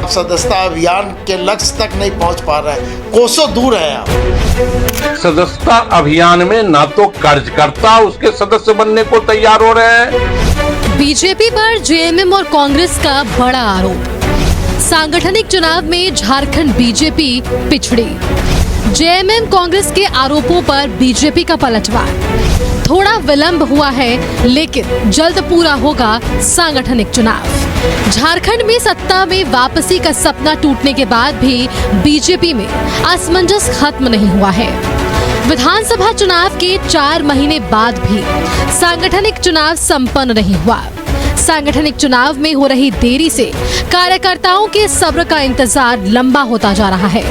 सदस्यता अभियान के लक्ष्य तक नहीं पहुंच पा रहे हैं, कोसों दूर है आप। सदस्यता अभियान में ना तो कार्यकर्ता उसके सदस्य बनने को तैयार हो रहे हैं। बीजेपी पर जेएमएम और कांग्रेस का बड़ा आरोप। सांगठनिक चुनाव में झारखंड बीजेपी पिछड़ी। जेएमएम कांग्रेस के आरोपों पर बीजेपी का पलटवार। थोड़ा विलंब हुआ है लेकिन जल्द पूरा होगा सांगठनिक चुनाव। झारखंड में सत्ता में वापसी का सपना टूटने के बाद भी बीजेपी में असमंजस खत्म नहीं हुआ है। विधानसभा चुनाव के 4 महीने बाद भी सांगठनिक चुनाव संपन्न नहीं हुआ। सांगठनिक चुनाव में हो रही देरी से कार्यकर्ताओं के सब्र का इंतजार लंबा होता जा रहा है।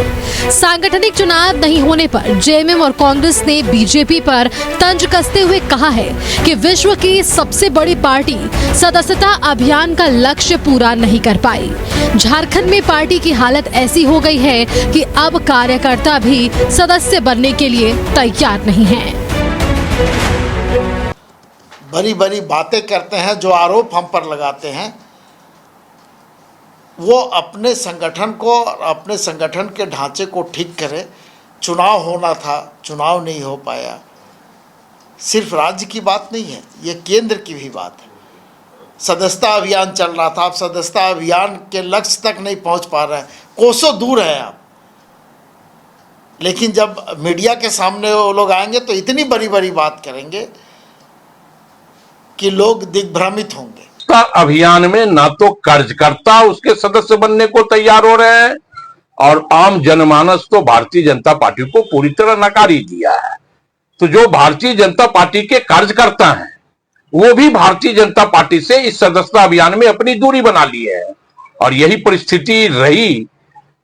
सांगठनिक चुनाव नहीं होने पर जेएमएम और कांग्रेस ने बीजेपी पर तंज कसते हुए कहा है कि विश्व की सबसे बड़ी पार्टी सदस्यता अभियान का लक्ष्य पूरा नहीं कर पाई। झारखंड में पार्टी की हालत ऐसी हो गई है कि अब कार्यकर्ता भी सदस्य बनने के लिए तैयार नहीं है। बड़ी बड़ी बातें करते हैं, जो आरोप हम पर लगाते हैं वो अपने संगठन को और अपने संगठन के ढांचे को ठीक करे। चुनाव होना था, चुनाव नहीं हो पाया। सिर्फ राज्य की बात नहीं है, ये केंद्र की भी बात है। सदस्यता अभियान चल रहा था, आप सदस्यता अभियान के लक्ष्य तक नहीं पहुंच पा रहे हैं, कोसों दूर है आप। लेकिन जब मीडिया के सामने वो लोग आएंगे तो इतनी बड़ी बड़ी बात करेंगे कि लोग दिग्भ्रमित होंगे। अभियान में ना तो कार्यकर्ता उसके सदस्य बनने को तैयार हो रहे हैं और आम जनमानस तो भारतीय जनता पार्टी को पूरी तरह नकार ही दिया है। तो जो भारतीय जनता पार्टी के कार्यकर्ता हैं वो भी भारतीय जनता पार्टी से इस सदस्यता अभियान में अपनी दूरी बना ली है। और यही परिस्थिति रही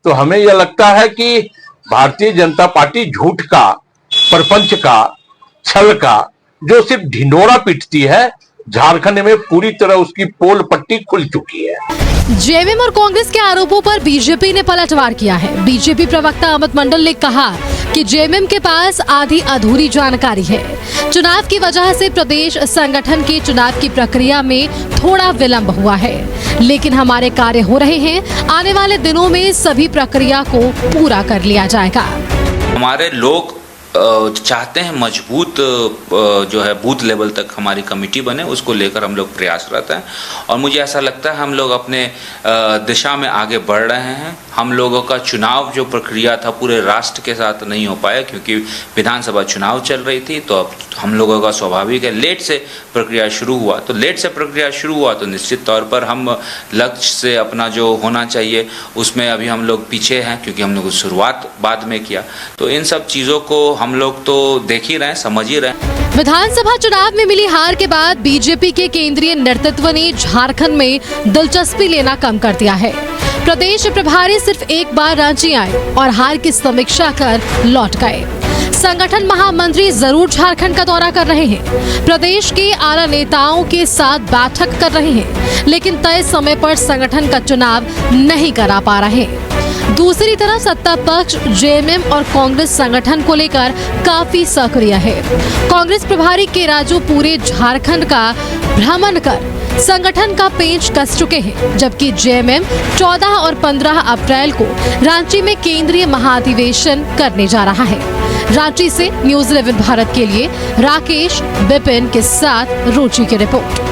तो हमें यह लगता है कि भारतीय जनता पार्टी झूठ का, प्रपंच का, छल का जो सिर्फ ढिंढोरा पीटती है, झारखंड में पूरी तरह उसकी पोल पट्टी खुल चुकी है। जेएमएम और कांग्रेस के आरोपों पर बीजेपी ने पलटवार किया है। बीजेपी प्रवक्ता अमित मंडल ने कहा कि जेएमएम के पास आधी अधूरी जानकारी है। चुनाव की वजह से प्रदेश संगठन के चुनाव की प्रक्रिया में थोड़ा विलंब हुआ है, लेकिन हमारे कार्य हो रहे हैं। आने वाले दिनों में सभी प्रक्रिया को पूरा कर लिया जाएगा। हमारे लोग चाहते हैं मजबूत जो है बूथ लेवल तक हमारी कमेटी बने, उसको लेकर हम लोग प्रयासरत हैं। और मुझे ऐसा लगता है हम लोग अपने दिशा में आगे बढ़ रहे हैं। हम लोगों का चुनाव जो प्रक्रिया था पूरे राष्ट्र के साथ नहीं हो पाया क्योंकि विधानसभा चुनाव चल रही थी। तो अब हम लोगों का स्वाभाविक है लेट से प्रक्रिया शुरू हुआ। तो लेट से प्रक्रिया शुरू हुआ तो निश्चित तौर पर हम लक्ष्य से अपना जो होना चाहिए उसमें अभी हम लोग पीछे हैं क्योंकि हम लोग शुरुआत बाद में किया। तो इन सब चीज़ों को हम लोग तो देख ही रहे हैं, समझ ही रहे हैं। विधानसभा चुनाव में मिली हार के बाद बीजेपी के केंद्रीय नेतृत्व ने झारखंड में दिलचस्पी लेना कम कर दिया है। प्रदेश प्रभारी सिर्फ एक बार रांची आए और हार की समीक्षा कर लौट गए। संगठन महामंत्री जरूर झारखंड का दौरा कर रहे हैं, प्रदेश के आला नेताओं के साथ बैठक कर रहे हैं, लेकिन तय समय पर संगठन का चुनाव नहीं करा पा रहे। दूसरी तरफ सत्ता पक्ष जेएमएम और कांग्रेस संगठन को लेकर काफी सक्रिय है। कांग्रेस प्रभारी के राजू पूरे झारखंड का भ्रमण कर संगठन का पेंच कस चुके हैं, जबकि जेएमएम 14 और 15 अप्रैल को रांची में केंद्रीय महाधिवेशन करने जा रहा है। रांची से न्यूज़ 11 भारत के लिए राकेश बिपिन के साथ रुचि की report.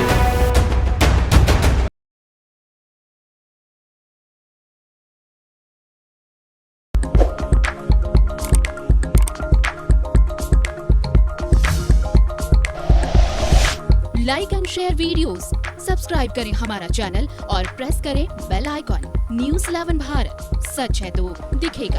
Like and share videos, subscribe करें हमारा चैनल और प्रेस करें बेल आइकॉन। न्यूज़ 11 भारत, सच है तो दिखेगा।